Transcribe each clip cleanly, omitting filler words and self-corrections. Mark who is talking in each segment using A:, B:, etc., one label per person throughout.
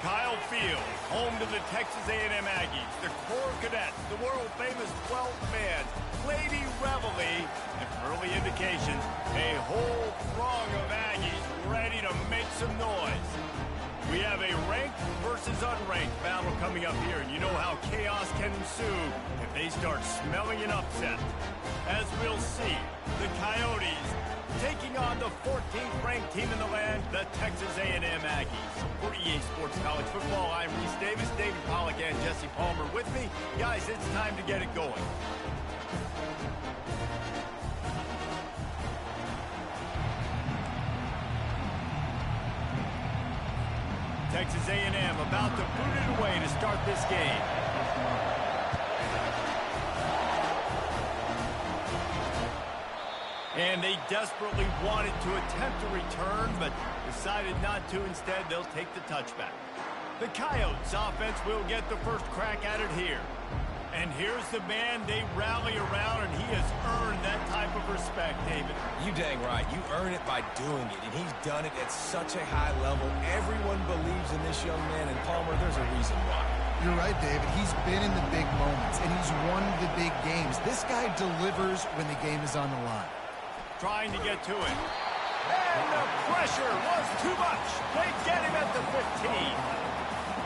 A: Kyle Field, home to the Texas A&M Aggies, the Corps Cadets, the world-famous 12th man, Lady Reveille, and from early indications, a whole throng of Aggies ready to make some noise. We have a ranked versus unranked battle coming up here, and you know how chaos can ensue if they start smelling an upset. As we'll see, the Coyotes taking on the 14th ranked team in the land, the Texas A&M Aggies. For EA Sports College Football, I'm Reese Davis, David Pollack, and Jesse Palmer with me. Guys, it's time to get it going. Texas A&M about to boot it away to start this game. And they desperately wanted to attempt a return, but decided not to. Instead, they'll take the touchback. The Coyotes offense will get the first crack at it here. And here's the man they rally around, and he has earned that type of respect, David.
B: You dang right. You earn it by doing it, and he's done it at such a high level. Everyone believes in this young man, and Palmer, there's a reason why.
C: You're right, David. He's been in the big moments, and he's won the big games. This guy delivers when the game is on the line.
A: Trying to get to it. And the pressure was too much. They get him at the 15.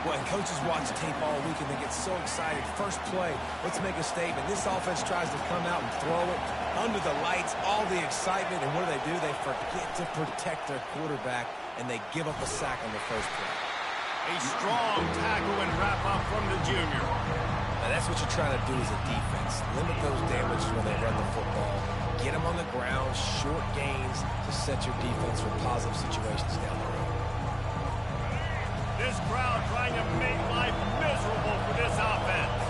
B: Well, coaches watch tape all week and they get so excited. First play, let's make a statement. This offense tries to come out and throw it under the lights, all the excitement, and what do? They forget to protect their quarterback, and they give up a sack on the first play.
A: A strong tackle and wrap-up from the junior.
B: Now, that's what you're trying to do as a defense. Limit those damages when they run the football. Get them on the ground, short gains to set your defense for positive situations down the road.
A: This crowd trying to make life miserable for this offense.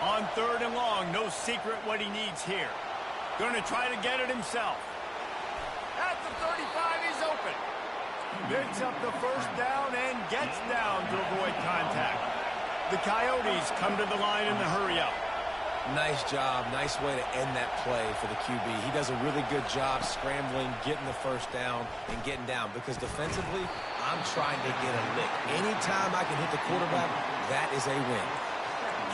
A: On 3rd and long, no secret what he needs here. Going to try to get it himself. At the 35, he's open. Picks up the first down and gets down to avoid contact. The Coyotes come to the line in the hurry-up.
B: Nice job. Nice way to end that play for the QB. He does a really good job scrambling, getting the first down, and getting down. Because defensively, I'm trying to get a lick. Anytime I can hit the quarterback, that is a win.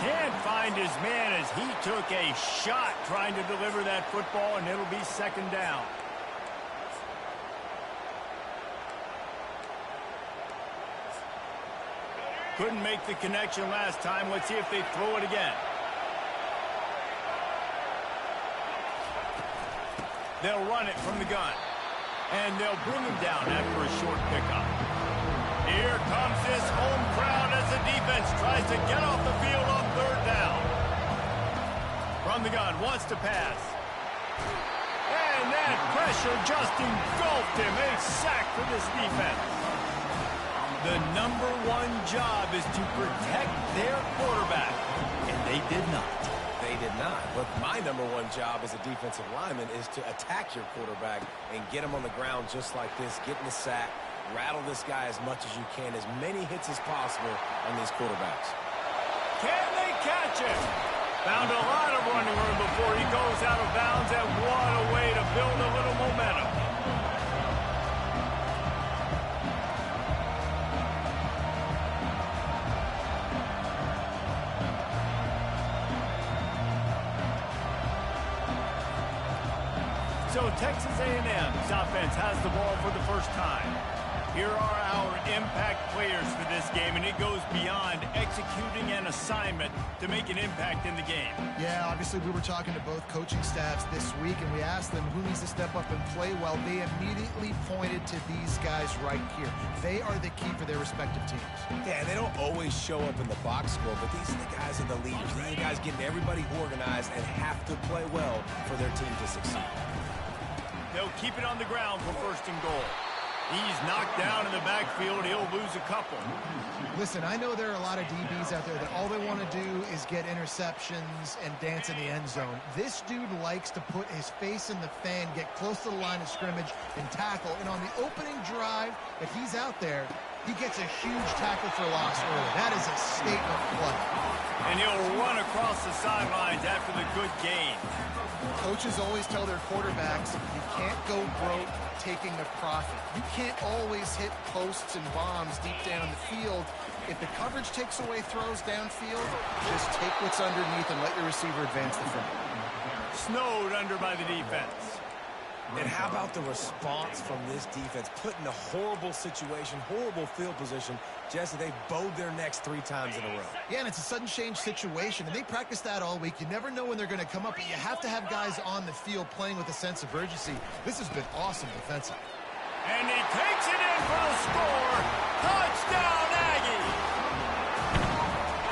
A: Can't find his man as he took a shot trying to deliver that football, and it'll be 2nd down. Couldn't make the connection last time. Let's see if they throw it again. They'll run it from the gun. And they'll bring him down after a short pickup. Here comes this home crowd as the defense tries to get off the field on 3rd down. From the gun, wants to pass. And that pressure just engulfed him. A sack for this defense. The #1 job is to protect their quarterback. And they did not.
B: They did not. But my #1 job as a defensive lineman is to attack your quarterback and get him on the ground just like this, get in the sack, rattle this guy as much as you can, as many hits as possible on these quarterbacks.
A: Can they catch him? Found a lot of running room before he goes out of bounds, and what a way to build a little momentum. So Texas A&M's offense has the ball for the first time. Here are our impact players for this game, and it goes beyond executing an assignment to make an impact in the game.
C: Yeah, obviously we were talking to both coaching staffs this week, and we asked them who needs to step up and play well. They immediately pointed to these guys right here. They are the key for their respective teams.
B: Yeah, and they don't always show up in the box score, but these are the guys are the leaders. These are the guys getting everybody organized and have to play well for their team to succeed.
A: They'll keep it on the ground for 1st and goal. He's knocked down in the backfield. He'll lose a couple.
C: Listen, I know there are a lot of DBs out there that all they want to do is get interceptions and dance in the end zone. This dude likes to put his face in the fan, get close to the line of scrimmage, and tackle. And on the opening drive that he's out there, He gets a huge tackle for loss early. That is a statement play.
A: And he'll run across the sidelines after the good gain.
C: Coaches always tell their quarterbacks, you can't go broke taking a profit. You can't always hit posts and bombs deep down the field. If the coverage takes away throws downfield, just take what's underneath and let your receiver advance the front.
A: Snowed under by the defense.
B: And how about the response from this defense? Put in a horrible situation, horrible field position. Jesse, they bowed their necks 3 times in a row.
C: Yeah, and it's a sudden change situation, and they practice that all week. You never know when they're going to come up, but you have to have guys on the field playing with a sense of urgency. This has been awesome defensively.
A: And he takes it in for the score. Touchdown, Aggie!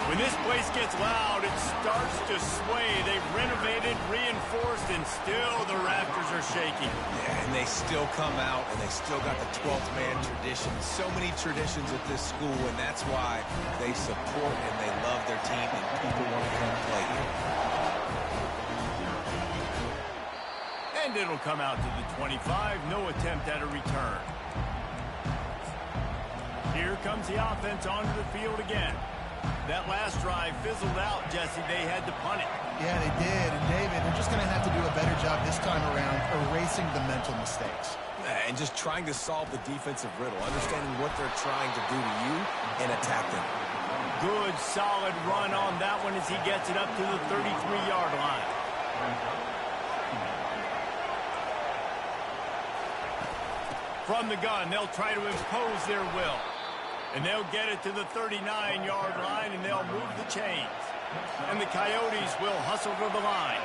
A: When this place gets loud, it starts to sway. They've renovated, reinforced, and still the Raptors are shaking.
B: Yeah, and they still come out, and they still got the 12th man tradition. So many traditions at this school, and that's why they support and they love their team, and people want to come play here.
A: And it'll come out to the 25. No attempt at a return. Here comes the offense onto the field again. That last drive fizzled out, Jesse. They had to punt it.
C: Yeah, they did. And, David, they're just going to have to do a better job this time around erasing the mental mistakes.
B: And just trying to solve the defensive riddle, understanding what they're trying to do to you and attack them.
A: Good, solid run on that one as he gets it up to the 33-yard line. From the gun, they'll try to impose their will. And they'll get it to the 39-yard line, and they'll move the chains. And the Coyotes will hustle to the line.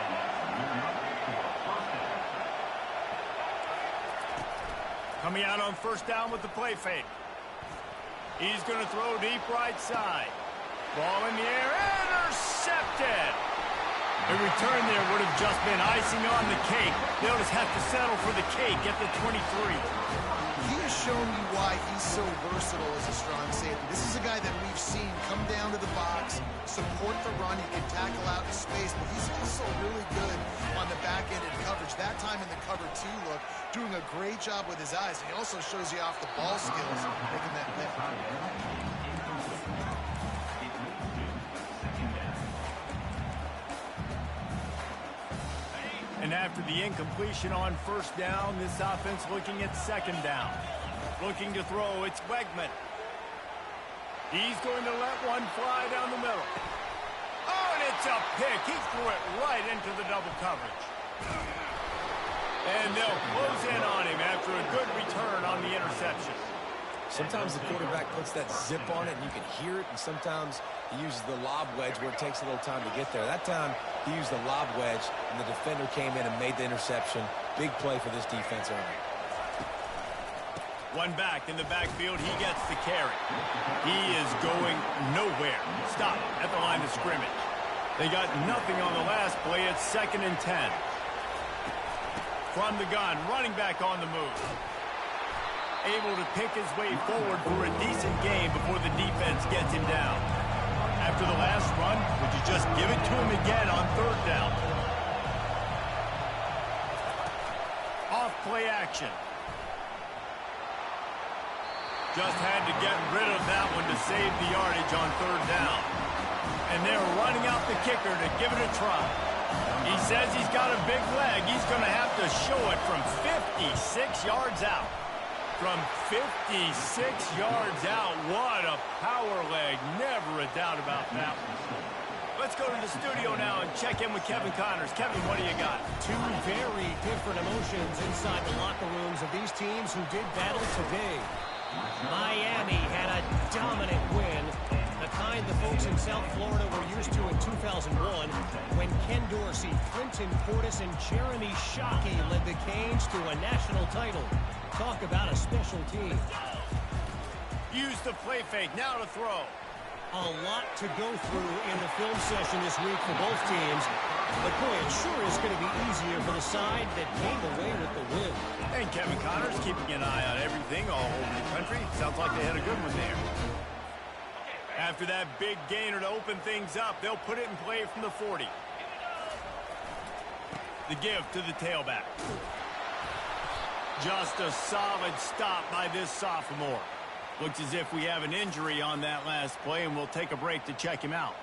A: Coming out on first down with the play fake. He's going to throw deep right side. Ball in the air, intercepted. A return there would have just been icing on the cake. They'll just have to settle for the cake at the 23.
C: He has shown you why he's so versatile as a strong safety. This is a guy that we've seen come down to the box, support the run. He can tackle out in space, but he's also really good on the back end in coverage. That time in the cover 2 look, doing a great job with his eyes. He also shows you off the ball skills, making that play.
A: And after the incompletion on first down, this offense looking at second down. Looking to throw, it's Wegman. He's going to let one fly down the middle. Oh, and it's a pick. He threw it right into the double coverage. And they'll close in on him after a good return on the interception.
B: Sometimes the quarterback puts that zip on it, and you can hear it, and sometimes he uses the lob wedge where it takes a little time to get there. That time, he used the lob wedge, and the defender came in and made the interception. Big play for this defense early.
A: One back in the backfield, he gets the carry. He is going nowhere. Stop at the line of scrimmage. They got nothing on the last play. It's 2nd and 10. From the gun, running back on the move. Able to pick his way forward for a decent game before the defense gets him down. After the last run, would you just give it to him again on 3rd down? Off play action. Just had to get rid of that one to save the yardage on 3rd down. And they're running out the kicker to give it a try. He says he's got a big leg. He's going to have to show it from 56 yards out. From 56 yards out, what a power leg. Never a doubt about that one. Let's go to the studio now and check in with Kevin Connors. Kevin, what do you got?
D: 2 very different emotions inside the locker rooms of these teams who did battle today. Miami had a dominant win, the kind the folks in South Florida were used to in 2001 when Ken Dorsey, Clinton Portis, and Jeremy Shockey led the Canes to a national title. Talk about a special team.
A: Use the play fake, now to throw.
D: A lot to go through in the film session this week for both teams. But boy, it sure is going to be easier for the side that came away with the win.
A: And Kevin Connors keeping an eye on everything all over the country. Sounds like they had a good one there. After that big gainer to open things up, they'll put it in play from the 40. The give to the tailback. Just a solid stop by this sophomore. Looks as if we have an injury on that last play, and we'll take a break to check him out.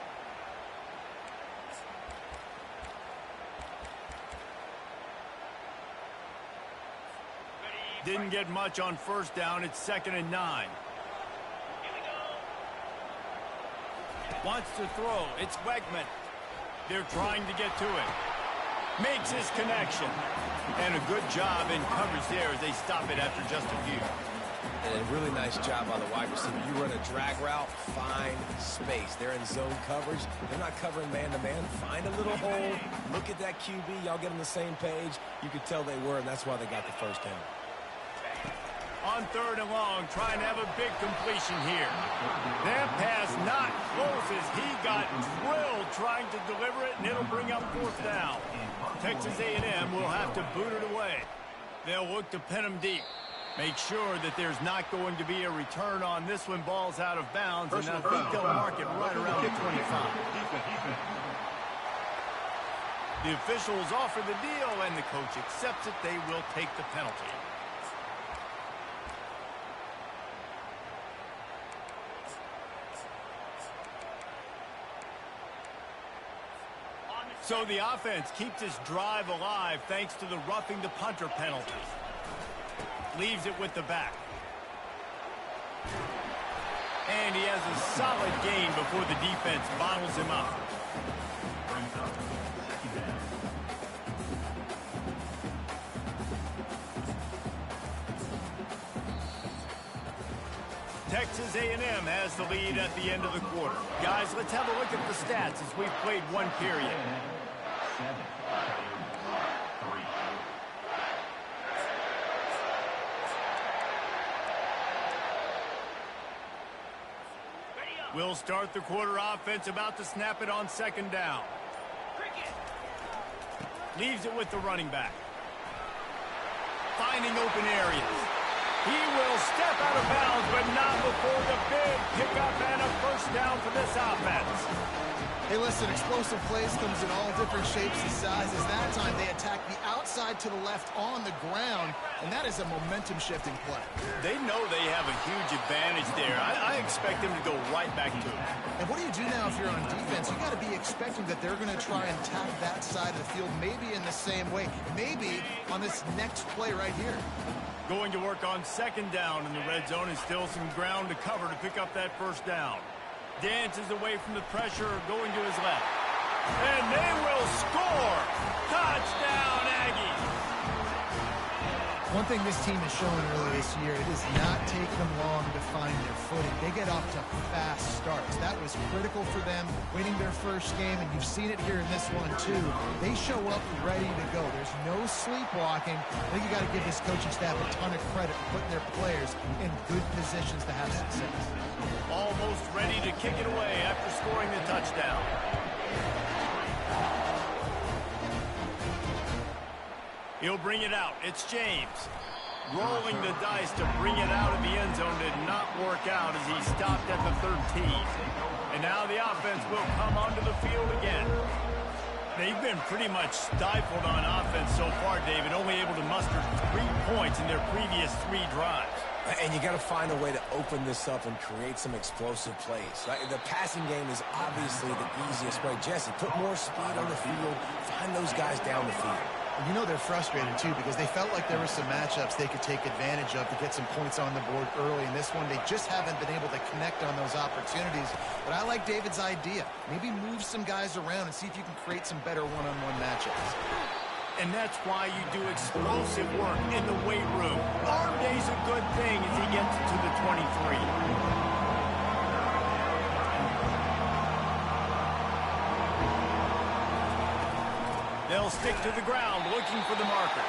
A: Didn't get much on first down. It's 2nd and 9. Wants to throw. It's Wegman. They're trying to get to it. Makes his connection. And a good job in coverage there as they stop it after just a few.
B: And a really nice job by the wide receiver. You run a drag route, find space. They're in zone coverage. They're not covering man-to-man. Find a little hole. Look at that QB. Y'all get on the same page. You could tell they were, and that's why they got the first down.
A: On 3rd and long, trying to have a big completion here. That pass not close as he got drilled trying to deliver it, and it'll bring up 4th down. Texas A&M will have to boot it away. They'll look to pin him deep. Make sure that there's not going to be a return on this when ball's out of bounds, and I think they'll mark it right around the 25. The officials offer the deal, and the coach accepts it. They will take the penalty. So the offense keeps this drive alive thanks to the roughing the punter penalty. Leaves it with the back. And he has a solid gain before the defense bottles him up. Texas A&M has the lead at the end of the quarter. Guys, let's have a look at the stats as we've played one period. We'll start the quarter offense, about to snap it on 2nd down. Leaves it with the running back. Finding open areas. He will step out of bounds, but not before the big pickup and a first down for this offense.
C: Hey, listen, explosive plays comes in all different shapes and sizes. That time they attack the outside to the left on the ground, and that is a momentum-shifting play.
A: They know they have a huge advantage there. I expect them to go right back to it.
C: And what do you do now if you're on defense? You got to be expecting that they're going to try and attack that side of the field, maybe in the same way, maybe on this next play right here.
A: Going to work on 2nd down in the red zone, and still some ground to cover to pick up that first down. Dances away from the pressure, going to his left. And they will score! Touchdown, Aggies!
C: One thing this team has shown earlier this year, it does not take them long to find their footing. They get off to fast starts. That was critical for them, winning their first game, and you've seen it here in this one too. They show up ready to go. There's no sleepwalking. I think you got to give this coaching staff a ton of credit for putting their players in good positions to have success.
A: Almost ready to kick it away after scoring the touchdown. He'll bring it out. It's James. Rolling the dice to bring it out of the end zone did not work out as he stopped at the 13. And now the offense will come onto the field again. They've been pretty much stifled on offense so far, David, only able to muster 3 points in their previous 3 drives.
B: And you got to find a way to open this up and create some explosive plays. Right? The passing game is obviously the easiest way. Jesse, put more speed on the field. Find those guys down the field.
C: And you know they're frustrated, too, because they felt like there were some matchups they could take advantage of to get some points on the board early. In this one, they just haven't been able to connect on those opportunities. But I like David's idea. Maybe move some guys around and see if you can create some better one-on-one matchups.
A: And that's why you do explosive work in the weight room. Arm day's a good thing as he gets to the 23. They'll stick to the ground, looking for the marker.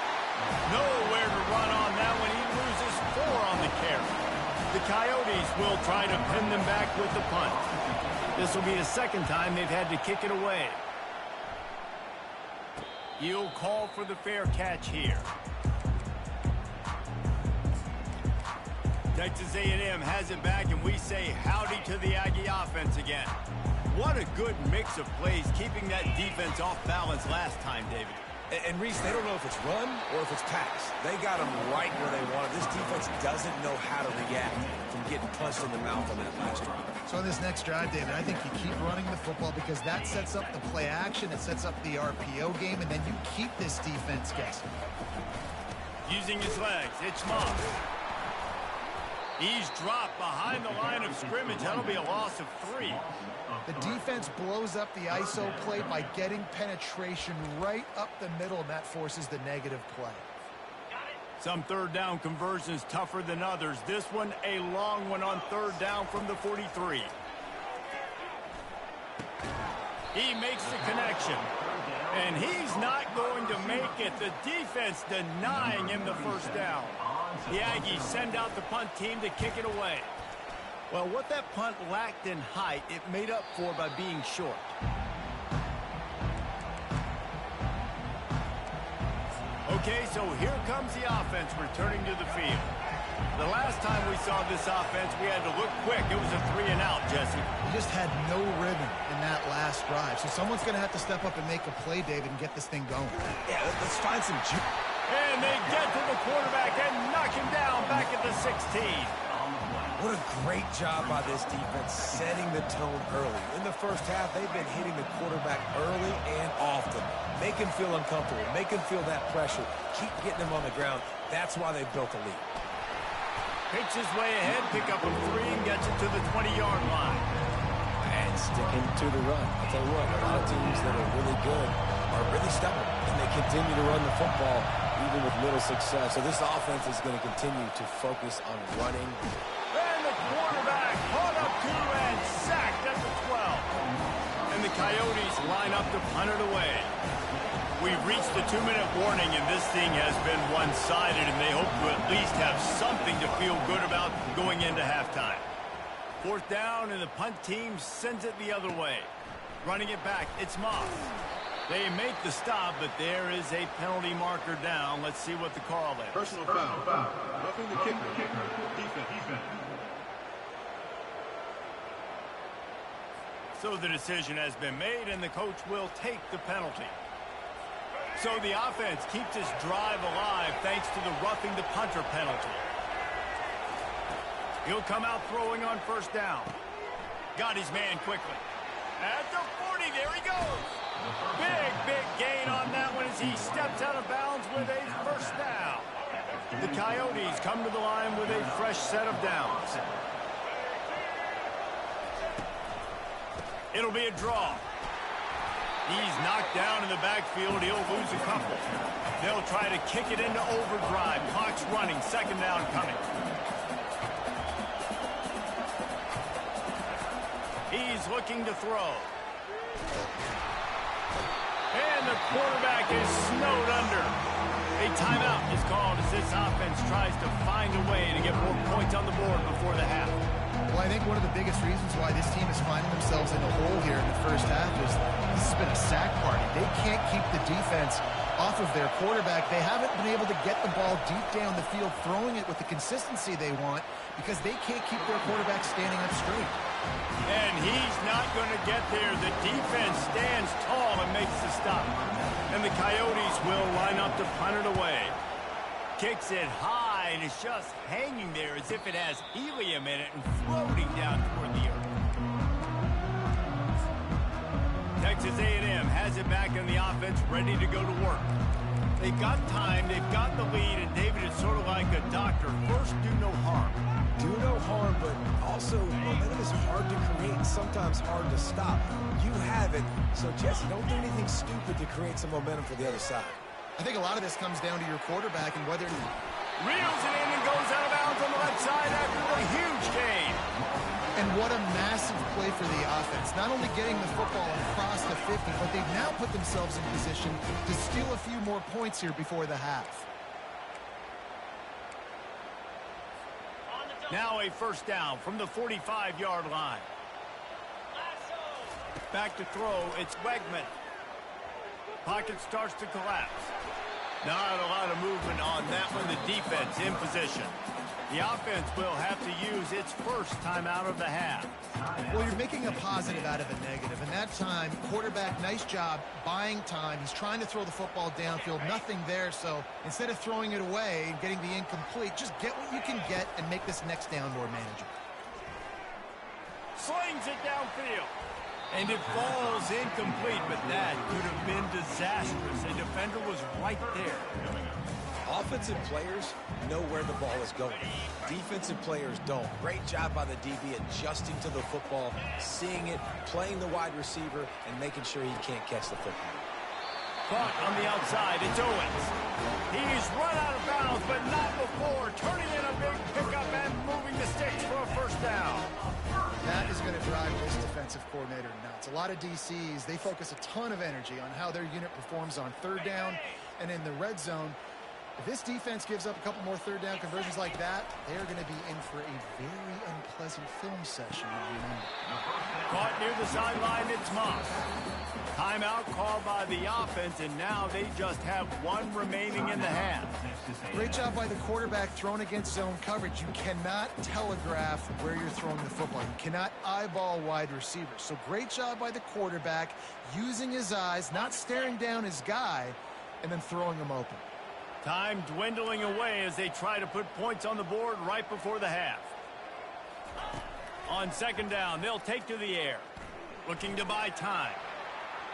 A: Nowhere to run on that one. He loses 4 on the carry. The Coyotes will try to pin them back with the punt. This will be the 2nd time they've had to kick it away. He'll call for the fair catch here. Texas A&M has it back, and we say howdy to the Aggie offense again. What a good mix of plays, keeping that defense off balance last time, David.
B: And Reese, they don't know if it's run or if it's pass. They got them right where they want it. This defense doesn't know how to react from getting punched in the mouth on that last drive.
C: So on this next drive, David, I think you keep running the football because that sets up the play action, it sets up the RPO game, and then you keep this defense guessing.
A: Using his legs, it's Moss. He's dropped behind the line of scrimmage. That'll be a loss of 3.
C: The defense blows up the ISO play by getting penetration right up the middle, and that forces the negative play.
A: Some third down conversions tougher than others. This one, a long one on third down from the 43. He makes the connection. And he's not going to make it. The defense denying him the first down. The Aggies send out the punt team to kick it away. Well, what that punt lacked in height, it made up for by being short. Okay, so here comes the offense returning to the field. The last time we saw this offense, we had to look quick. It was a 3-and-out, Jesse.
C: We just had no rhythm in that last drive. So someone's going to have to step up and make a play, David, and get this thing going.
B: Yeah, let's find some juice.
A: And they get to the quarterback and knock him down back at the 16.
B: What a great job by this defense setting the tone early. In the first half, they've been hitting the quarterback early and often. Make him feel uncomfortable. Make him feel that pressure. Keep getting him on the ground. That's why they've built a lead.
A: Picks his way ahead, pick up a 3, and gets it to the 20-yard line.
B: And sticking to the run. I'll tell you what, a lot of teams that are really good are really stubborn, and they continue to run the football even with little success. So this offense is going to continue to focus on running.
A: And the quarterback caught up to and sacked at the 12. And the Coyotes line up to punt it away. We've reached the 2-minute warning, and this thing has been one-sided, and they hope to at least have something to feel good about going into halftime. 4th down, and the punt team sends it the other way. Running it back, it's Moss. They make the stop, but there is a penalty marker down. Let's see what the call is.
E: Personal foul. Roughing the kicker. Defense.
A: So the decision has been made, and the coach will take the penalty. So the offense keeps this drive alive thanks to the roughing the punter penalty. He'll come out throwing on 1st down. Got his man quickly. At the 40, there he goes. Big gain on that one as he steps out of bounds with a 1st down. The Coyotes come to the line with a fresh set of downs. It'll be a draw. He's knocked down in the backfield. He'll lose a couple. They'll try to kick it into overdrive. Clock's running. 2nd down coming. He's looking to throw. And the quarterback is snowed under. A timeout is called as this offense tries to find a way to get more points on the board before the half.
C: Well, I think one of the biggest reasons why this team is finding themselves in a hole here in the first half is this has been a sack party. They can't keep the defense off of their quarterback. They haven't been able to get the ball deep down the field, throwing it with the consistency they want because they can't keep their quarterback standing up straight.
A: And he's not going to get there. The defense stands tall and makes the stop. And the Coyotes will line up to punt it away. Kicks it high, and it's just hanging there as if it has helium in it and floating down toward the earth. Texas A&M has it back in the offense, ready to go to work. They've got time, they've got the lead, and David is sort of like a doctor. First, do no harm.
B: Do no harm, but also momentum is hard to create and sometimes hard to stop. You have it, so Jesse, don't do anything stupid to create some momentum for the other side.
C: I think a lot of this comes down to your quarterback and whether...
A: Reels it in and goes out of bounds on the left side after the huge gain.
C: And what a massive play for the offense. Not only getting the football across the 50, but they've now put themselves in position to steal a few more points here before the half.
A: Now a 1st down from the 45-yard line. Back to throw, it's Wegman. Pocket starts to collapse. Not a lot of movement on that one. The defense in position. The offense will have to use its first timeout of the half.
C: Well, you're making a positive out of a negative. And that time, quarterback, nice job buying time. He's trying to throw the football downfield. Nothing there. So instead of throwing it away and getting the incomplete, just get what you can get and make this next down more manageable.
A: Slings it downfield. And it falls incomplete, but that could have been disastrous. A defender was right there.
B: Offensive players know where the ball is going. Defensive players don't. Great job by the DB adjusting to the football, seeing it, playing the wide receiver, and making sure he can't catch the football.
A: Caught on the outside, it's Owens. He's run out of bounds, but not before. Turning in a big pickup and moving the sticks for a first down.
C: That is going to drive this defensive coordinator nuts. A lot of DCs, they focus a ton of energy on how their unit performs on third down and in the red zone. If this defense gives up a couple more third down conversions like that, they're going to be in for a very unpleasant film session.
A: Caught near the sideline, it's Moss. Timeout called by the offense, and now they just have one remaining in the half.
C: Great job by the quarterback thrown against zone coverage. You cannot telegraph where you're throwing the football. You cannot eyeball wide receivers. So great job by the quarterback using his eyes, not staring down his guy, and then throwing him open.
A: Time dwindling away as they try to put points on the board right before the half. On second down, they'll take to the air. Looking to buy time.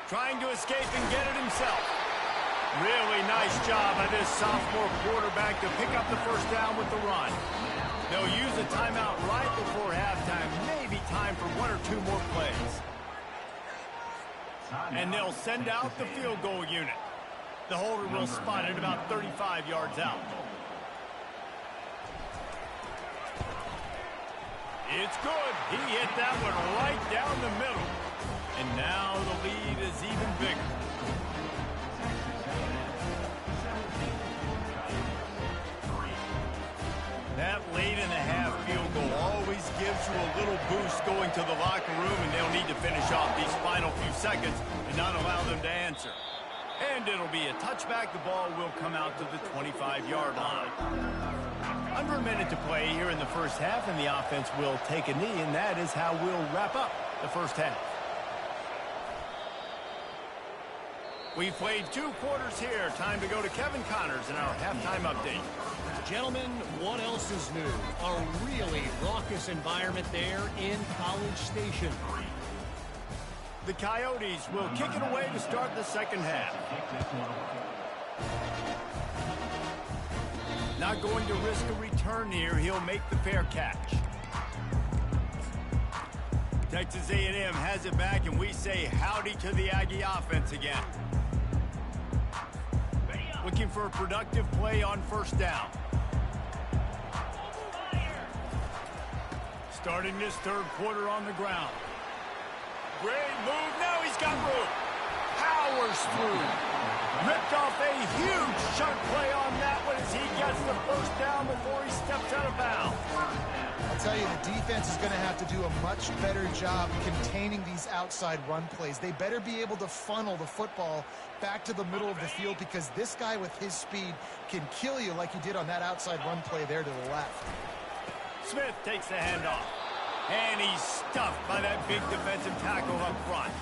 A: Trying to escape and get it himself. Really nice job by this sophomore quarterback to pick up the first down with the run. They'll use a timeout right before halftime. Maybe time for one or two more plays. And they'll send out the field goal unit. The holder will spot it about 35 yards out. It's good. He hit that one right down the middle. And now the lead is even bigger. That late in the half field goal always gives you a little boost going to the locker room, and they'll need to finish off these final few seconds and not allow them to answer. And it'll be a touchback. The ball will come out to the 25-yard line. Under a minute to play here in the first half, and the offense will take a knee, and that is how we'll wrap up the first half. We've played 2 quarters here. Time to go to Kevin Connors in our halftime update.
D: Gentlemen, what else is new? A really raucous environment there in College Station.
A: The Coyotes will kick it away to start the second half. Not going to risk a return here. He'll make the fair catch. Texas A&M has it back, and we say howdy to the Aggie offense again. Looking for a productive play on first down. Starting this third quarter on the ground. Great move. Now he's got room. Powers through. Ripped off a huge chunk play on that one as he gets the first down before he steps out of bounds.
C: I'll tell you, the defense is going to have to do a much better job containing these outside run plays. They better be able to funnel the football back to the middle of the field, because this guy with his speed can kill you like he did on that outside run play there to the left.
A: Smith takes the handoff. And he's stuffed by that big defensive tackle up front.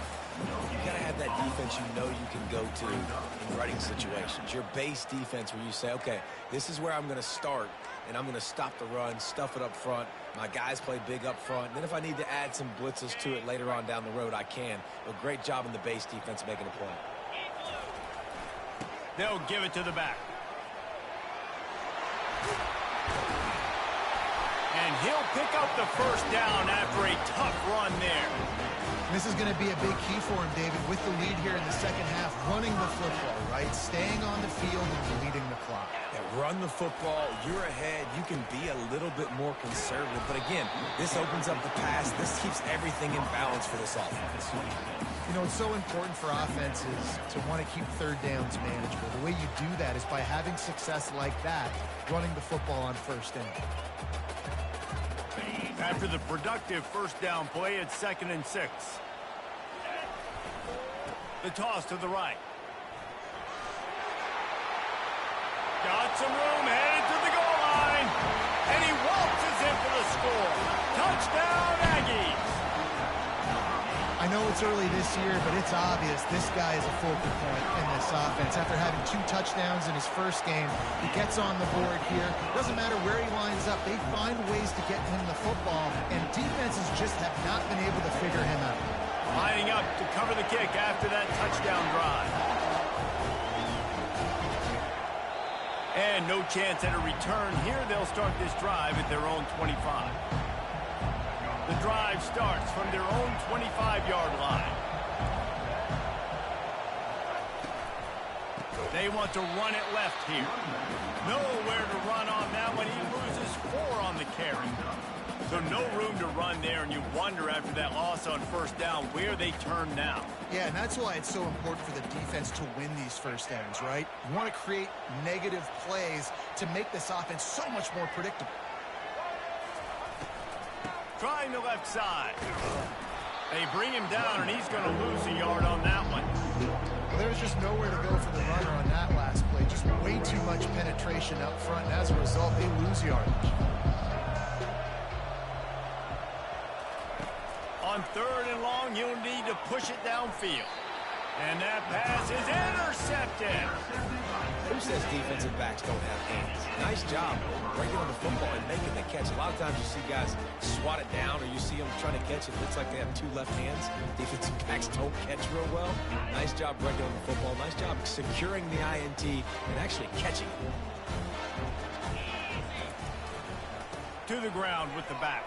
B: You got to have that defense you know you can go to in running situations. Your base defense where you say, okay, this is where I'm going to start, and I'm going to stop the run, stuff it up front. My guys play big up front. Then if I need to add some blitzes to it later on down the road, I can. But great job in the base defense making a play.
A: They'll give it to the back. And he'll pick up the first down after a tough run there.
C: This is going to be a big key for him, David, with the lead here in the second half, running the football, right? Staying on the field and leading the clock.
B: Yeah, run the football. You're ahead. You can be a little bit more conservative. But again, this opens up the pass. This keeps everything in balance for this offense.
C: You know, it's so important for offenses to want to keep third downs manageable. The way you do that is by having success like that, running the football on first down.
A: After the productive first down play, it's 2nd and 6. The toss to the right. Got some room, headed to the goal line. And he Touchdown, Aggies!
C: I know it's early this year, but it's obvious this guy is a focal point in this offense. After having 2 touchdowns in his first game, he gets on the board here. Doesn't matter where he lines up. They find ways to get him the football, and defenses just have not been able to figure him out.
A: Lining up to cover the kick after that touchdown drive. And no chance at a return here. They'll start this drive at their own 25. The drive starts from their own 25-yard line. They want to run it left here. Nowhere to run on that one. He loses 4 on the carry. So no room to run there, and you wonder after that loss on first down where they turn now.
C: Yeah, and that's why it's so important for the defense to win these first downs, right? You want to create negative plays to make this offense so much more predictable.
A: Trying the left side. They bring him down, and he's going to lose a yard on that one.
C: Well, there's just nowhere to go for the runner on that last play. Just way too much penetration up front, and as a result, they lose yardage.
A: On 3rd and long, you'll need to push it downfield. And that pass is intercepted.
B: Who says defensive backs don't have hands? Nice job breaking on the football and making the catch. A lot of times you see guys swat it down, or you see them trying to catch it. It looks like they have 2 left hands. Defensive backs don't catch real well. Nice job breaking on the football. Nice job securing the INT and actually catching it.
A: To the ground with the back.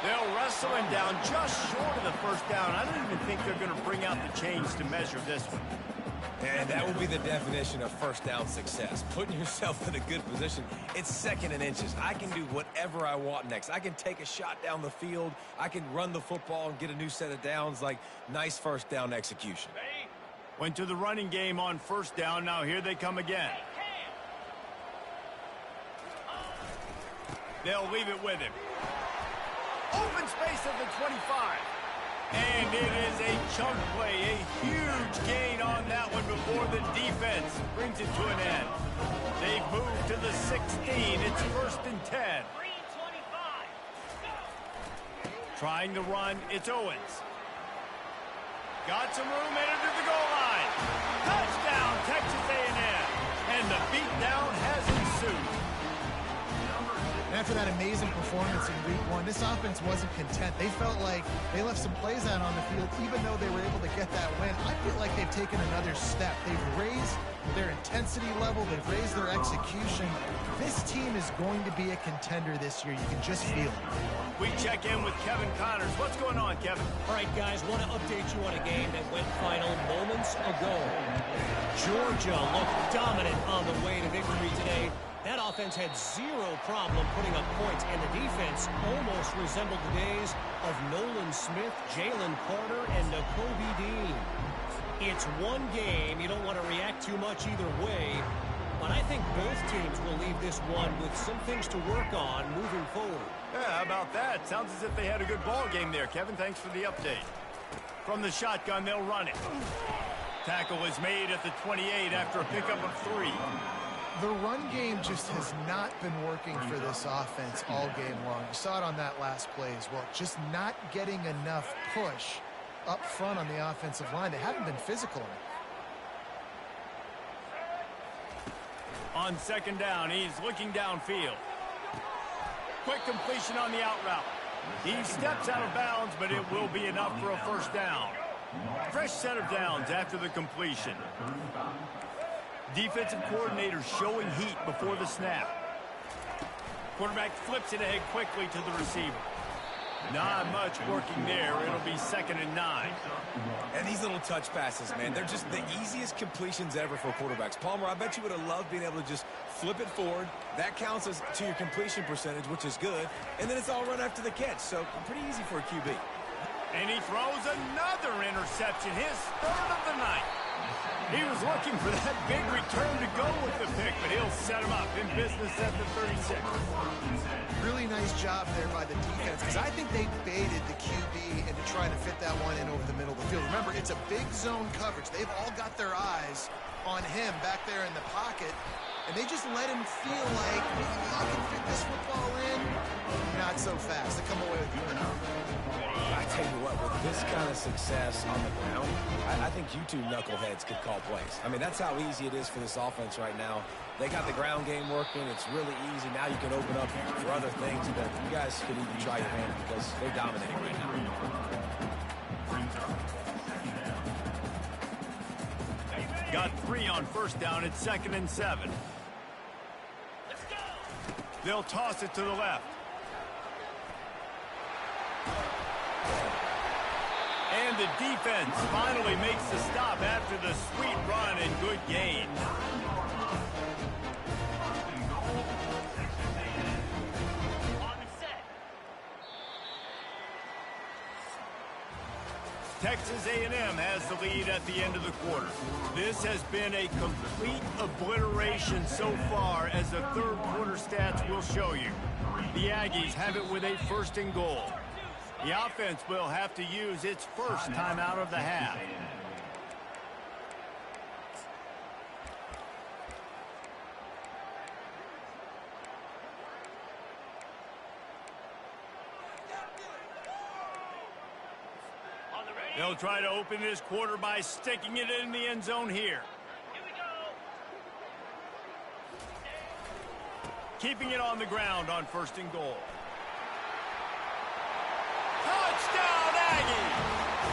A: They'll wrestle him down just short of the first down. I don't even think they're going to bring out the chains to measure this one.
B: And that will be the definition of first down success. Putting yourself in a good position. It's 2nd and inches. I can do whatever I want next. I can take a shot down the field. I can run the football and get a new set of downs. Like, nice first down execution.
A: Went to the running game on first down. Now here they come again. They'll leave it with him. Open space at the 25. And it is a chunk play, a huge gain on that one before the defense brings it to an end. They've moved to the 16. It's 1st and 10. Trying to run, it's Owens. Got some room, headed to the goal line. Touchdown, Texas A&M. And the beatdown has ensued.
C: After that amazing performance in Week 1, this offense wasn't content. They felt like they left some plays out on the field, even though they were able to get that win. I feel like they've taken another step. They've raised their intensity level. They've raised their execution. This team is going to be a contender this year. You can just feel it.
A: We check in with Kevin Connors. What's going on, Kevin?
D: All right, guys, want to update you on a game that went final moments ago. Georgia looked dominant on the way to victory today. That offense had 0 problem putting up points, and the defense almost resembled the days of Nolan Smith, Jalen Carter, and Nakobe Dean. It's one game. You don't want to react too much either way, but I think both teams will leave this one with some things to work on moving forward.
A: Yeah, how about that? Sounds as if they had a good ball game there, Kevin. Thanks for the update. From the shotgun, they'll run it. Tackle is made at the 28 after a pickup of 3.
C: The run game just has not been working for this offense all game long. You saw it on that last play as well. Just not getting enough push up front on the offensive line. They haven't been physical enough.
A: On 2nd down, he's looking downfield. Quick completion on the out route. He steps out of bounds, but it will be enough for a first down. Fresh set of downs after the completion. Defensive coordinator showing heat before the snap. Quarterback flips it ahead quickly to the receiver. Not much working there. It'll be 2nd and 9.
B: And these little touch passes, man, they're just the easiest completions ever for quarterbacks. Palmer, I bet you would have loved being able to just flip it forward. That counts as to your completion percentage, which is good. And then it's all run after the catch, so pretty easy for a QB.
A: And he throws another interception, his 3rd of the night. He was looking for that big return to go with the pick, but he'll set him up in business at the 36.
C: Really nice job there by the defense, because I think they baited the QB into trying to fit that one in over the middle of the field. Remember, it's a big zone coverage. They've all got their eyes on him back there in the pocket, and they just let him feel like, maybe I can fit this football in. so fast. They come away with the win.
B: I tell you what, with this kind of success on the ground, I think you two knuckleheads could call plays. I mean, that's how easy it is for this offense right now. They got the ground game working. It's really easy. Now you can open up for other things, but you guys could even try your hand because they're dominating right now.
A: Got 3 on first down. It's 2nd and 7. They'll toss it to the left. And the defense finally makes the stop after the sweet run and good gain. Texas A&M has the lead at the end of the quarter. This has been a complete obliteration so far, as the third quarter stats will show you. The Aggies have it with a 1st and goal. The offense will have to use its first timeout of the half. They'll try to open this quarter by sticking it in the end zone here. Keeping it on the ground on 1st and goal. Touchdown, Aggie!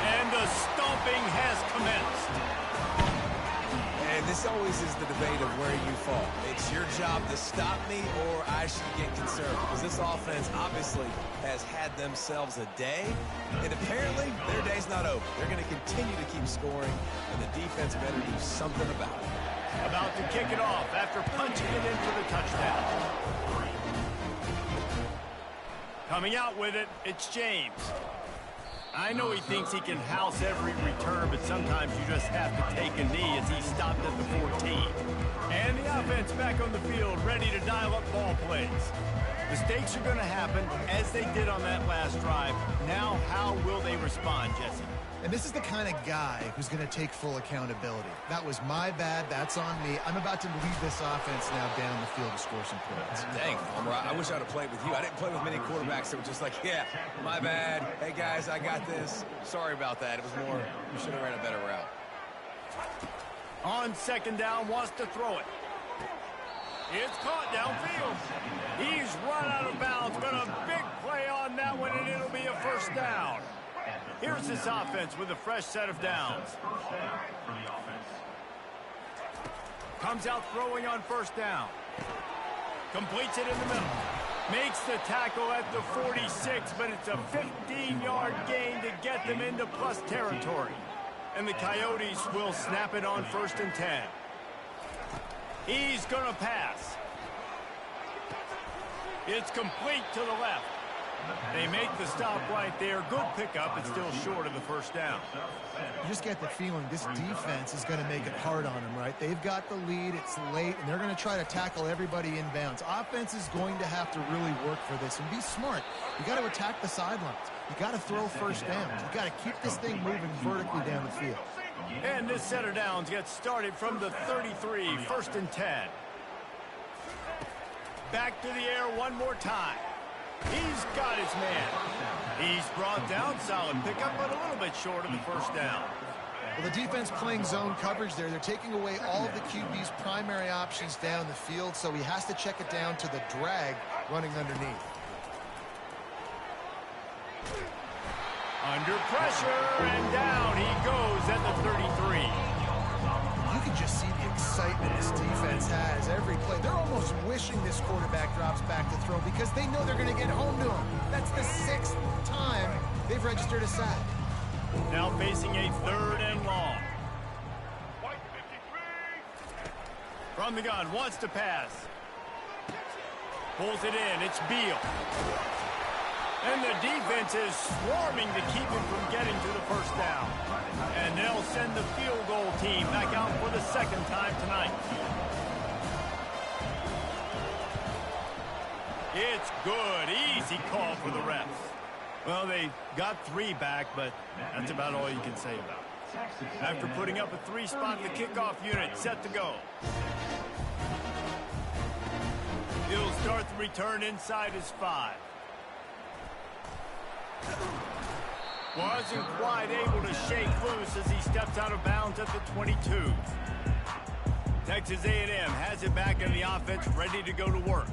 A: And the stomping has commenced.
B: And this always is the debate of where you fall. It's your job to stop me, or I should get concerned, because this offense obviously has had themselves a day, and apparently their day's not over. They're going to continue to keep scoring, and the defense better do something about it.
A: About to kick it off after punching it in for the touchdown. Coming out with it, it's James. I know he thinks he can house every return, but sometimes you just have to take a knee, as he stopped at the 14. And the offense back on the field, ready to dial up ball plays. Mistakes are going to happen, as they did on that last drive. Now, how will they respond, Jesse?
C: And this is the kind of guy who's going to take full accountability. That was my bad. That's on me. I'm about to lead this offense now down the field to score some points.
B: Dang, I wish I would have played with you. I didn't play with many quarterbacks that were just like, yeah, my bad. Hey, guys, I got this. Sorry about that. It was more, you should have ran a better route.
A: On 2nd down, wants to throw it. It's caught downfield. He's run out of bounds, but a big play on that one, and it'll be a 1st down. Here's this offense with a fresh set of downs. Comes out throwing on 1st down. Completes it in the middle. Makes the tackle at the 46, but it's a 15-yard gain to get them into plus territory. And the Coyotes will snap it on 1st and 10. He's going to pass. It's complete to the left. They make the stop right there. Good pickup, but still short of the 1st down.
C: You just get the feeling this defense is going to make it hard on them, right? They've got the lead. It's late, and they're going to try to tackle everybody inbounds. Offense is going to have to really work for this and be smart. You got to attack the sidelines. You got to throw 1st downs. You got to keep this thing moving vertically down the field.
A: And this set of downs gets started from the 33, 1st and 10. Back to the air one more time. He's got his man. He's brought down. Solid pickup, but a little bit short of the 1st down.
C: Well, the defense playing zone coverage there. They're taking away all of the QB's primary options down the field, so he has to check it down to the drag running underneath.
A: Under pressure, and down he goes at the 33.
C: You can just see the excitement this defense has every play. They're almost wishing this quarterback drops back to throw because they know they're going to get home to him. That's the 6th time they've registered a sack.
A: Now facing a 3rd and long. From the gun, wants to pass. Pulls it in, it's Beal. And the defense is swarming to keep him from getting to the 1st down. And they'll send the field goal team back out for the 2nd time tonight. It's good. Easy call for the refs. Well, they got 3 back, but that's about all you can say about it. After putting up a 3-spot, the kickoff unit set to go. He'll start the return inside his 5. Wasn't quite able to shake loose as he steps out of bounds at the 22. Texas A&M has it back in the offense, ready to go to work.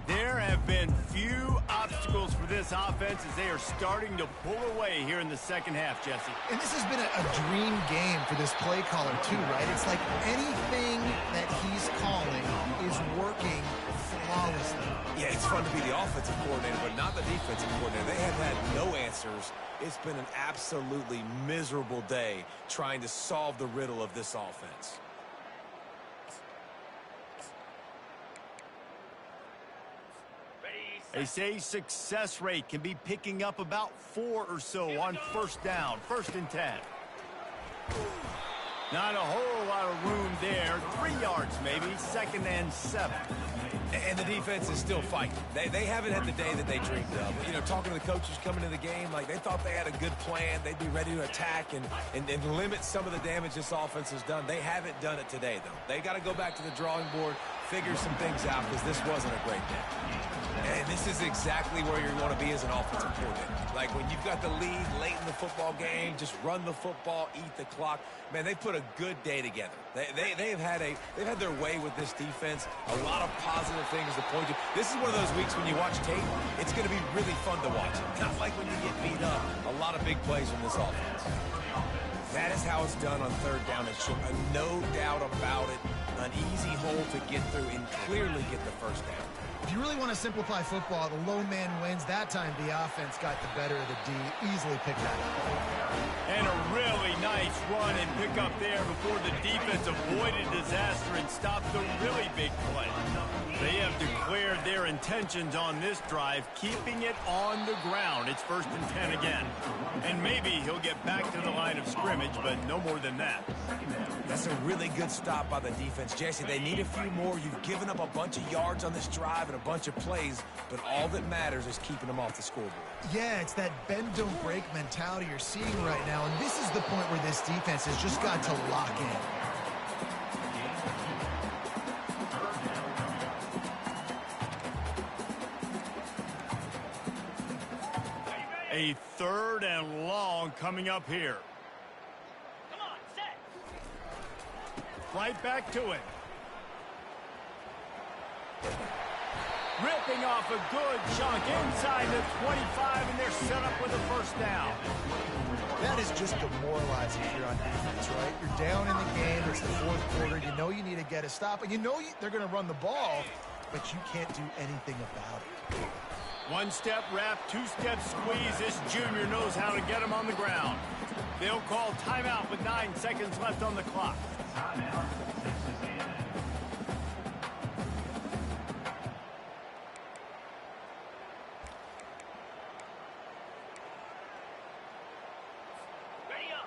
A: There have been few obstacles for this offense as they are starting to pull away here in the second half, Jesse.
C: And this has been a dream game for this play caller too, right? It's like anything that he's calling is working flawlessly.
B: Yeah, it's fun to be the offensive coordinator, but not the defensive coordinator. They have had no answers. It's been an absolutely miserable day trying to solve the riddle of this offense.
A: They say success rate can be picking up about 4 or so on first down, 1st and 10. Not a whole lot of room there. 3 yards maybe, 2nd and 7.
B: And the defense is still fighting. They haven't had the day that they dreamed of. You know, talking to the coaches coming into the game, like they thought they had a good plan. They'd be ready to attack and limit some of the damage this offense has done. They haven't done it today, though. They got to go back to the drawing board, figure some things out, because this wasn't a great day. And this is exactly where you want to be as an offensive coordinator. Like when you've got the lead late in the football game, just run the football, eat the clock. Man, they've put a good day together. They've had their way with this defense. A lot of positive things to point to. This is one of those weeks when you watch tape, it's going to be really fun to watch. Not like when you get beat up. A lot of big plays from this offense. That is how it's done on 3rd down and short. No doubt about it. An easy hole to get through and clearly get the 1st down.
C: If you really want to simplify football, the low man wins. That time the offense got the better of the D. Easily picked that up.
A: And a really nice run and pick up there before the defense avoided disaster and stopped the really big play. They have declared their intentions on this drive, keeping it on the ground. It's 1st and 10 again. And maybe he'll get back to the line of scrimmage, but no more than that.
B: That's a really good stop by the defense. Jesse, they need a few more. You've given up a bunch of yards on this drive and a bunch of plays, but all that matters is keeping them off the scoreboard.
C: Yeah, it's that bend, don't break mentality you're seeing right now, and this is the point where this defense has just got to lock in.
A: A 3rd and long coming up here.
D: Come on, set.
A: Right back to it. Ripping off a good chunk inside the 25, and they're set up with a 1st down.
C: That is just demoralizing if you're on defense, right? You're down in the game. It's the 4th quarter. You know you need to get a stop, and you know they're going to run the ball, but you can't do anything about it.
A: 1-step wrap, 2-step squeeze. This junior knows how to get him on the ground. They'll call timeout with 9 seconds left on the clock.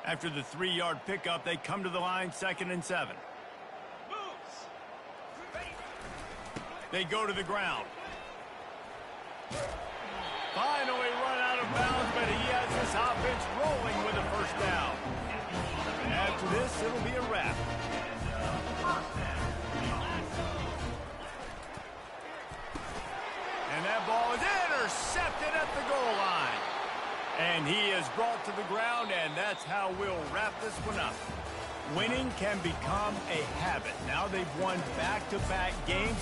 A: After the 3-yard pickup, they come to the line, 2nd and 7. They go to the ground. Finally run out of bounds, but he has this offense rolling with a 1st down. After this, it'll be a wrap. And that ball is intercepted at the goal line. And he is brought to the ground, and that's how we'll wrap this one up. Winning can become a habit. Now they've won back-to-back games.